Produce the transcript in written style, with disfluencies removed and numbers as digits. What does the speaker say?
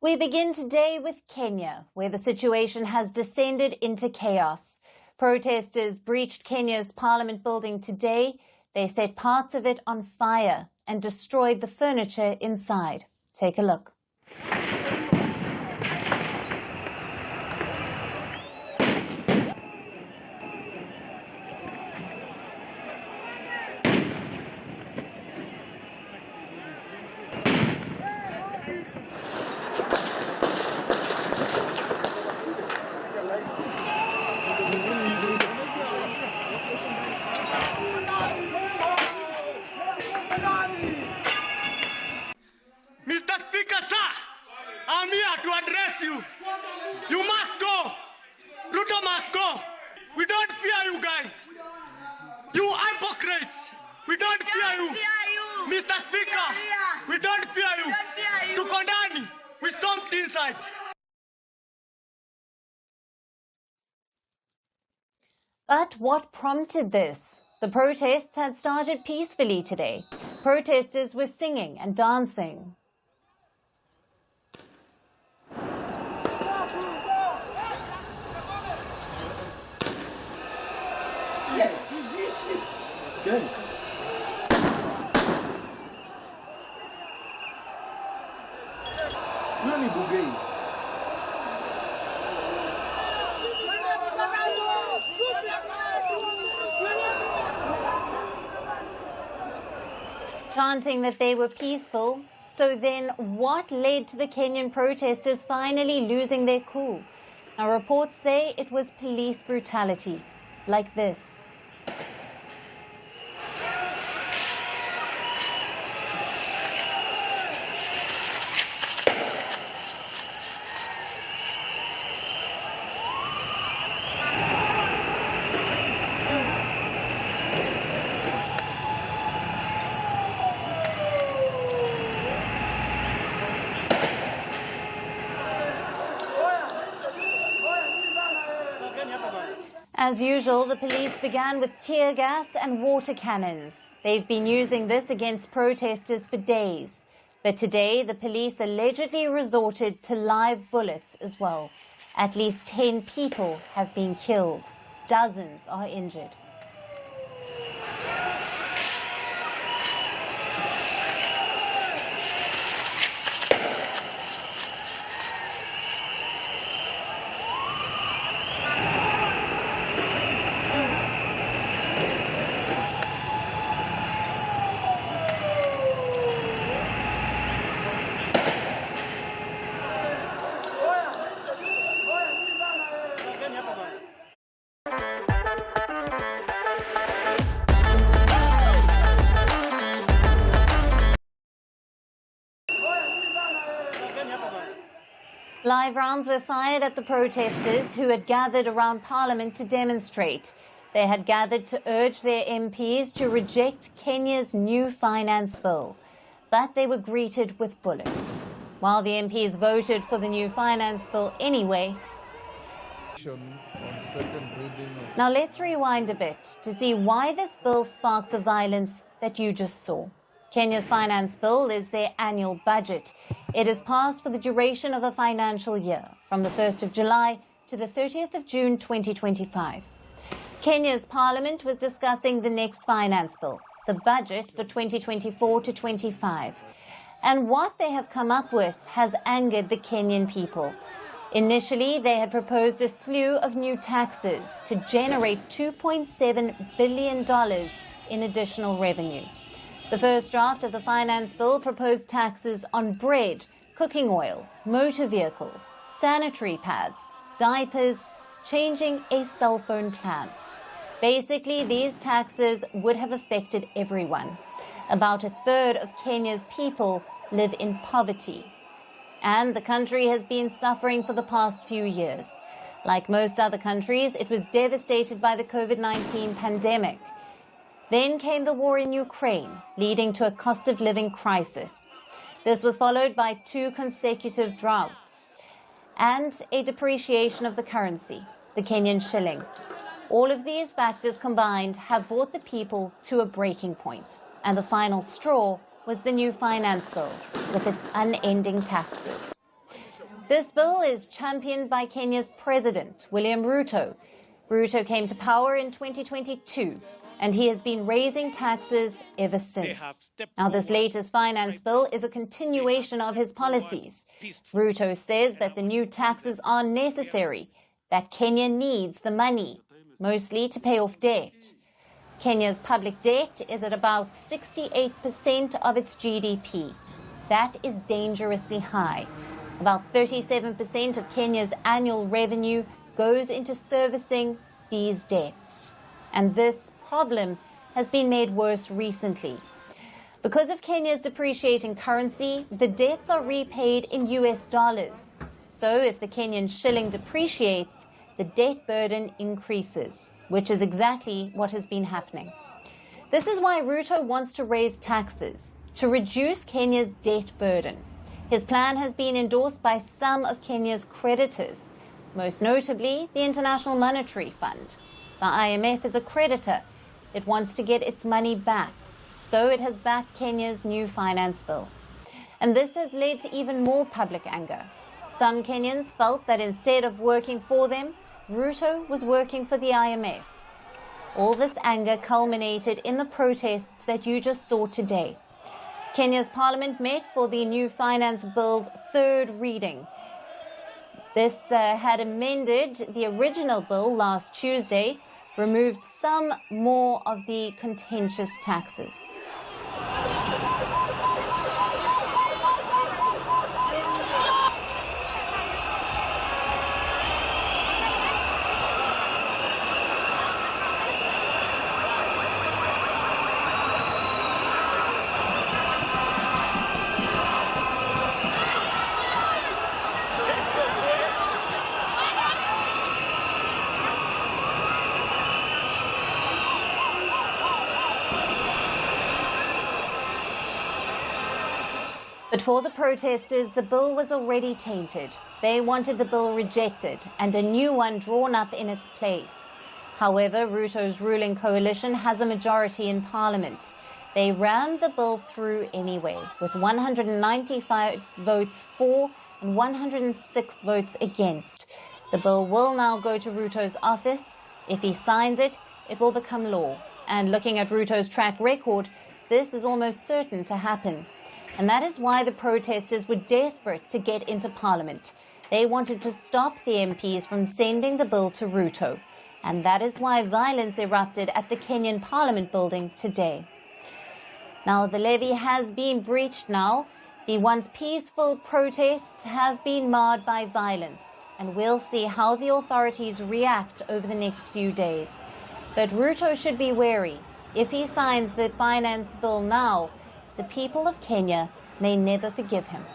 We begin today with Kenya, where the situation has descended into chaos. Protesters breached Kenya's parliament building today. They set parts of it on fire and destroyed the furniture inside. Take a look. Mr. Speaker, sir, I'm here to address you. You must go. Ruto must go. We don't fear you guys. You hypocrites. We don't fear you. Mr. Speaker, we don't fear you. Tuko ndani. We stomped inside. But what prompted this? The protests had started peacefully today. Protesters were singing and dancing. Good. Huyo ni Bugei. Chanting that they were peaceful. So then what led to the Kenyan protesters finally losing their cool? Now reports say it was police brutality, like this. As usual, the police began with tear gas and water cannons. They've been using this against protesters for days. But today, the police allegedly resorted to live bullets as well. At least 10 people have been killed. Dozens are injured. Live rounds were fired at the protesters who had gathered around Parliament to demonstrate. They had gathered to urge their MPs to reject Kenya's new finance bill. But they were greeted with bullets. While the MPs voted for the new finance bill anyway. Now let's rewind a bit to see why this bill sparked the violence that you just saw. Kenya's finance bill is their annual budget. It is passed for the duration of a financial year, from the 1st of July to the 30th of June 2025. Kenya's parliament was discussing the next finance bill, the budget for 2024 to 25. And what they have come up with has angered the Kenyan people. Initially, they had proposed a slew of new taxes to generate $2.7 billion in additional revenue. The first draft of the finance bill proposed taxes on bread, cooking oil, motor vehicles, sanitary pads, diapers, changing a cell phone plan. Basically, these taxes would have affected everyone. About a third of Kenya's people live in poverty. And the country has been suffering for the past few years. Like most other countries, it was devastated by the COVID-19 pandemic. Then came the war in Ukraine, leading to a cost of living crisis. This was followed by 2 consecutive droughts and a depreciation of the currency, the Kenyan shilling. All of these factors combined have brought the people to a breaking point. And the final straw was the new finance bill with its unending taxes. This bill is championed by Kenya's president, William Ruto. Ruto came to power in 2022, and he has been raising taxes ever since. Now, this latest finance bill is a continuation of his policies. Ruto says that the new taxes are necessary, that Kenya needs the money, mostly to pay off debt. Kenya's public debt is at about 68% of its GDP. That is dangerously high. About 37% of Kenya's annual revenue goes into servicing these debts. And this problem has been made worse recently. Because of Kenya's depreciating currency, the debts are repaid in US dollars. So if the Kenyan shilling depreciates, the debt burden increases, which is exactly what has been happening. This is why Ruto wants to raise taxes, to reduce Kenya's debt burden. His plan has been endorsed by some of Kenya's creditors, most notably the International Monetary Fund. The IMF is a creditor. It wants to get its money back, so it has backed Kenya's new finance bill. And this has led to even more public anger. Some Kenyans felt that instead of working for them, Ruto was working for the IMF. All this anger culminated in the protests that you just saw today. Kenya's parliament met for the new finance bill's third reading. This had amended the original bill last Tuesday, removed some more of the contentious taxes. But for the protesters, the bill was already tainted. They wanted the bill rejected and a new one drawn up in its place. However, Ruto's ruling coalition has a majority in parliament. They rammed the bill through anyway, with 195 votes for and 106 votes against. The bill will now go to Ruto's office. If he signs it, it will become law. And looking at Ruto's track record, this is almost certain to happen. And that is why the protesters were desperate to get into parliament. They wanted to stop the MPs from sending the bill to Ruto. And that is why violence erupted at the Kenyan Parliament building today. Now, the levee has been breached now. The once peaceful protests have been marred by violence. And we'll see how the authorities react over the next few days. But Ruto should be wary. If he signs the finance bill now, the people of Kenya may never forgive him.